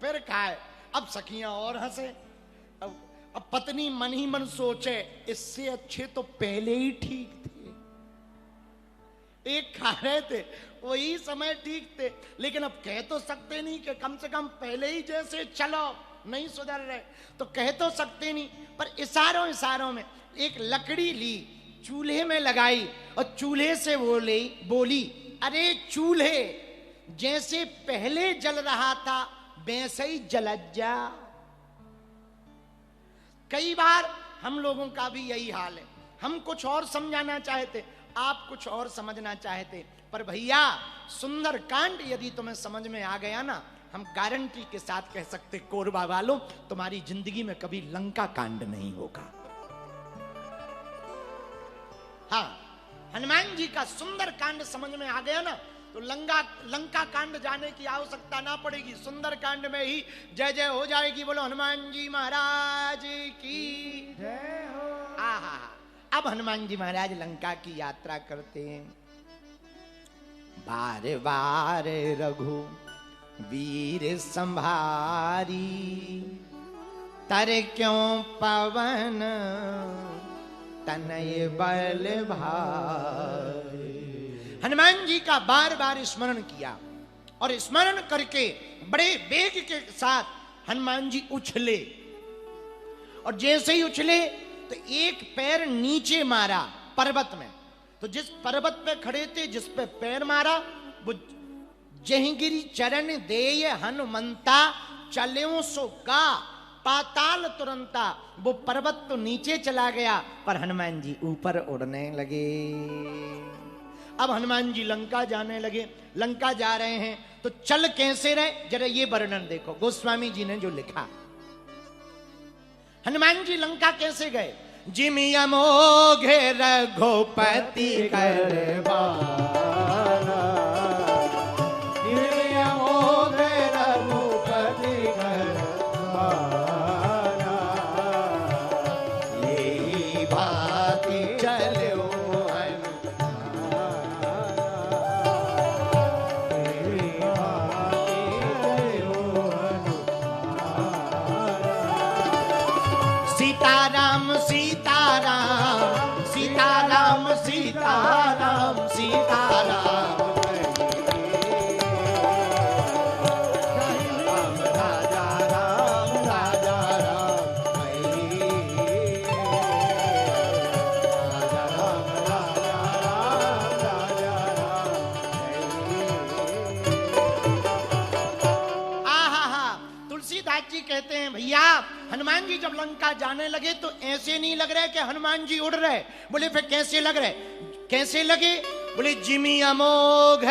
फिर खाए। अब सखियां और हंसे। अब पत्नी मन ही मन सोचे इससे अच्छे तो पहले ही ठीक थे, एक खा रहे थे वही समय ठीक थे। लेकिन अब कह तो सकते नहीं कि कम से कम पहले ही जैसे चलो, नहीं सुधर रहे तो कह तो सकते नहीं। पर इशारों इशारों में एक लकड़ी ली, चूल्हे में लगाई और चूल्हे से बोली अरे चूल्हे, जैसे पहले जल रहा था वैसे ही जल जा। कई बार हम लोगों का भी यही हाल है, हम कुछ और समझाना चाहते, आप कुछ और समझना चाहते। पर भैया सुंदर कांड यदि तुम्हें समझ में आ गया ना, हम गारंटी के साथ कह सकते कोरबा वालों तुम्हारी जिंदगी में कभी लंका कांड नहीं होगा। हाँ, हनुमान जी का सुंदर कांड समझ में आ गया ना तो लंका कांड जाने की आवश्यकता ना पड़ेगी। सुंदर कांड में ही जय जय हो जाएगी। बोलो हनुमान जी महाराज की जय हो। आहा, अब हनुमान जी महाराज लंका की यात्रा करते हैं। बार बार रघु वीर संभारी, तर क्यों पवन तनय बल भारी। हनुमान जी का बार बार स्मरण किया और स्मरण करके बड़े वेग के साथ हनुमान जी उछले। और जैसे ही उछले तो एक पैर नीचे मारा पर्वत में। तो जिस पर्वत पे खड़े थे, जिस पे पैर मारा, वो जहिगिरी चरण देय हनुमंता, चल्यों सो का पाताल तुरंता। वो पर्वत तो नीचे चला गया पर हनुमान जी ऊपर उड़ने लगे। अब हनुमान जी लंका जाने लगे। लंका जा रहे हैं तो चल कैसे रहे, जरा ये वर्णन देखो गोस्वामी जी ने जो लिखा। हनुमान जी लंका कैसे गए। जिमि अमोघ रघुपति करबाना, जिमि अमोघ रघुपति करबाना, यही भांति चलो सीताराम सीताराम सीताराम सीताराम सीताराम। राजा राम राजा राम, राजा राम राजा राम राजा राम। आहा, तुलसीदास जी कहते हैं भैया हनुमान जी जब लंका जाने लगे तो ऐसे नहीं लग रहे कि हनुमान जी उड़ रहे। बोले फिर कैसे लग रहे, कैसे लगे। बोले जिमि अमोघ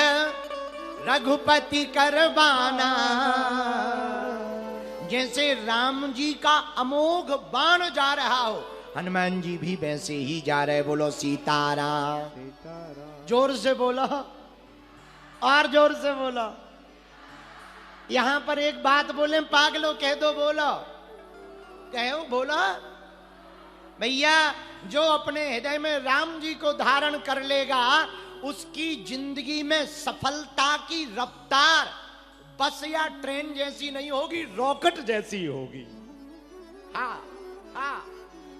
रघुपति करबाना, जैसे राम जी का अमोघ बाण जा रहा हो, हनुमान जी भी वैसे ही जा रहे। बोलो सीताराम। जोर से बोलो और जोर से बोलो। यहां पर एक बात बोले पागलो कह दो, बोलो कहो, बोलो भैया। जो अपने हृदय में राम जी को धारण कर लेगा उसकी जिंदगी में सफलता की रफ्तार बस या ट्रेन जैसी नहीं होगी, रॉकेट जैसी होगी। हाँ हाँ,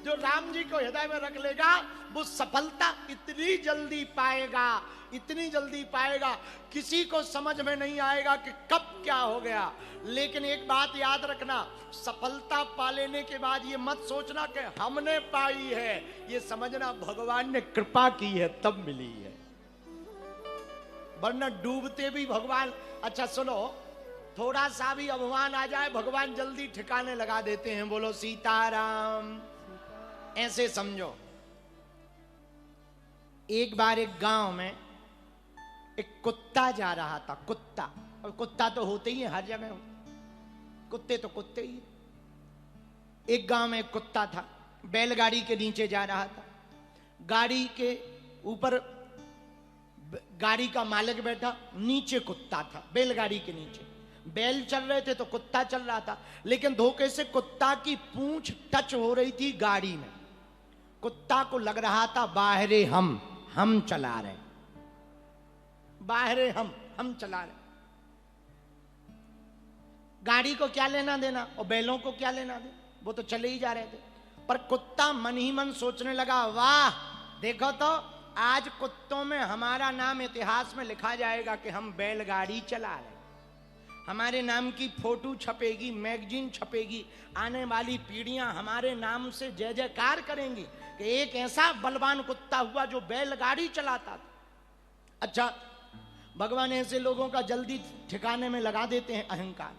जो राम जी को हृदय में रख लेगा वो सफलता इतनी जल्दी पाएगा, इतनी जल्दी पाएगा, किसी को समझ में नहीं आएगा कि कब क्या हो गया। लेकिन एक बात याद रखना, सफलता पा लेने के बाद ये मत सोचना कि हमने पाई है, ये समझना भगवान ने कृपा की है तब मिली है, वरना डूबते भी भगवान। अच्छा सुनो, थोड़ा सा भी अभिमान आ जाए भगवान जल्दी ठिकाने लगा देते हैं। बोलो सीताराम। ऐसे समझो, एक बार एक गांव में एक कुत्ता जा रहा था। कुत्ता, और कुत्ता तो होते ही है हर जगह, कुत्ते तो कुत्ते ही। एक गांव में एक कुत्ता था, बैलगाड़ी के नीचे जा रहा था। गाड़ी के ऊपर गाड़ी का मालिक बैठा, नीचे कुत्ता था बैलगाड़ी के नीचे। बैल चल रहे थे तो कुत्ता चल रहा था, लेकिन धोखे से कुत्ता की पूंछ टच हो रही थी गाड़ी में। कुत्ता को लग रहा था बाहरे हम चला रहे, बाहरे हम चला रहे। गाड़ी को क्या लेना देना और बैलों को क्या लेना देना, वो तो चले ही जा रहे थे। पर कुत्ता मन ही मन सोचने लगा, वाह देखो तो आज कुत्तों में हमारा नाम इतिहास में लिखा जाएगा कि हम बैलगाड़ी चला रहे, हमारे नाम की फोटो छपेगी, मैगजीन छपेगी, आने वाली पीढ़ियां हमारे नाम से जय जयकार करेंगी कि एक ऐसा बलवान कुत्ता हुआ जो बैलगाड़ी चलाता था। अच्छा, भगवान ऐसे लोगों का जल्दी ठिकाने में लगा देते हैं अहंकार।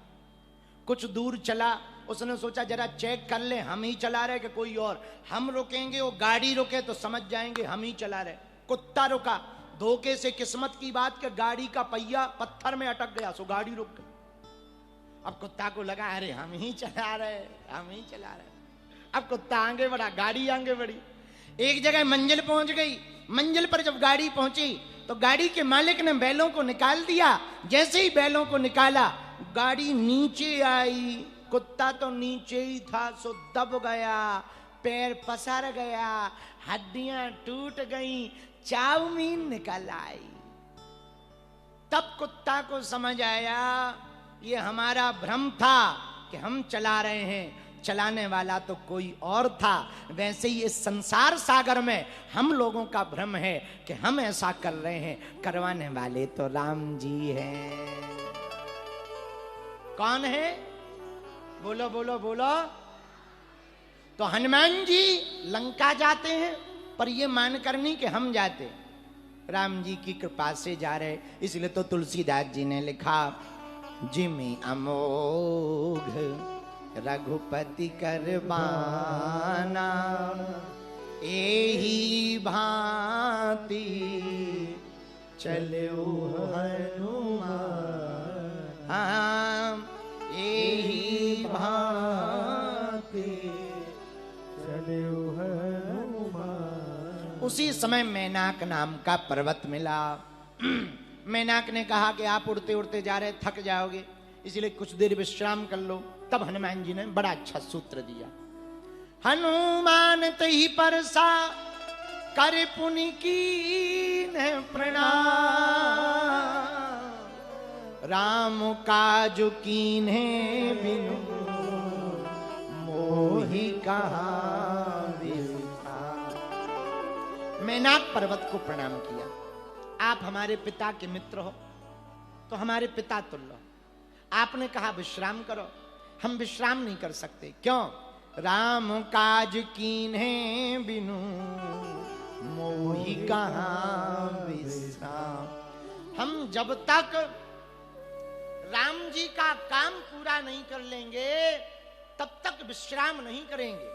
कुछ दूर चला, उसने सोचा जरा चेक कर ले हम ही चला रहे कि कोई और, हम रुकेंगे वो गाड़ी रुके तो समझ जाएंगे हम ही चला रहे। कुत्ता रुका, धोखे से किस्मत की बात कि गाड़ी का पहिया पत्थर में अटक गया, सो गाड़ी रुक गई। अब कुत्ता को लगा अरे हम ही चला रहे, हम ही चला रहे। अब कुत्ता आगे बढ़ा, गाड़ी आगे बढ़ी, एक जगह मंजिल पहुंच गई। मंजिल पर जब गाड़ी पहुंची तो गाड़ी के मालिक ने बैलों को निकाल दिया। जैसे ही बैलों को निकाला गाड़ी नीचे आई, कुत्ता तो नीचे ही था, सो दब गया, पैर पसर गया, हड्डियां टूट गईं, चाउमीन निकल आई। तब कुत्ता को समझ आया ये हमारा भ्रम था कि हम चला रहे हैं, चलाने वाला तो कोई और था। वैसे ही इस संसार सागर में हम लोगों का भ्रम है कि हम ऐसा कर रहे हैं, करवाने वाले तो राम जी हैं। कौन है? बोलो बोलो बोलो। तो हनुमान जी लंका जाते हैं, पर ये मानकर नहीं कि हम जाते, राम जी की कृपा से जा रहे। इसलिए तो तुलसीदास जी ने लिखा, जिमि अमोघ रघुपति करबाना, एही भांति चलो हनुमान। हाँ, एही भांति चलो हनुमान। उसी समय मैनाक नाम का पर्वत मिला। मैनाक ने कहा कि आप उड़ते उड़ते जा रहे, थक जाओगे, इसलिए कुछ देर विश्राम कर लो। तब हनुमान जी ने बड़ा अच्छा सूत्र दिया, हनुमान तही परसा कर पुनि कीन प्रणाम, राम काज कीन्हे बिनु मोहि कहाँ विस्तार। मैनाक पर्वत को प्रणाम किया। आप हमारे पिता के मित्र हो तो हमारे पिता तुल्य हो, आपने कहा विश्राम करो, हम विश्राम नहीं कर सकते। क्यों? राम काज कीन्हे बिनु मोहि कहाँ विश्राम। हम जब तक राम जी का काम पूरा नहीं कर लेंगे तब तक विश्राम नहीं करेंगे।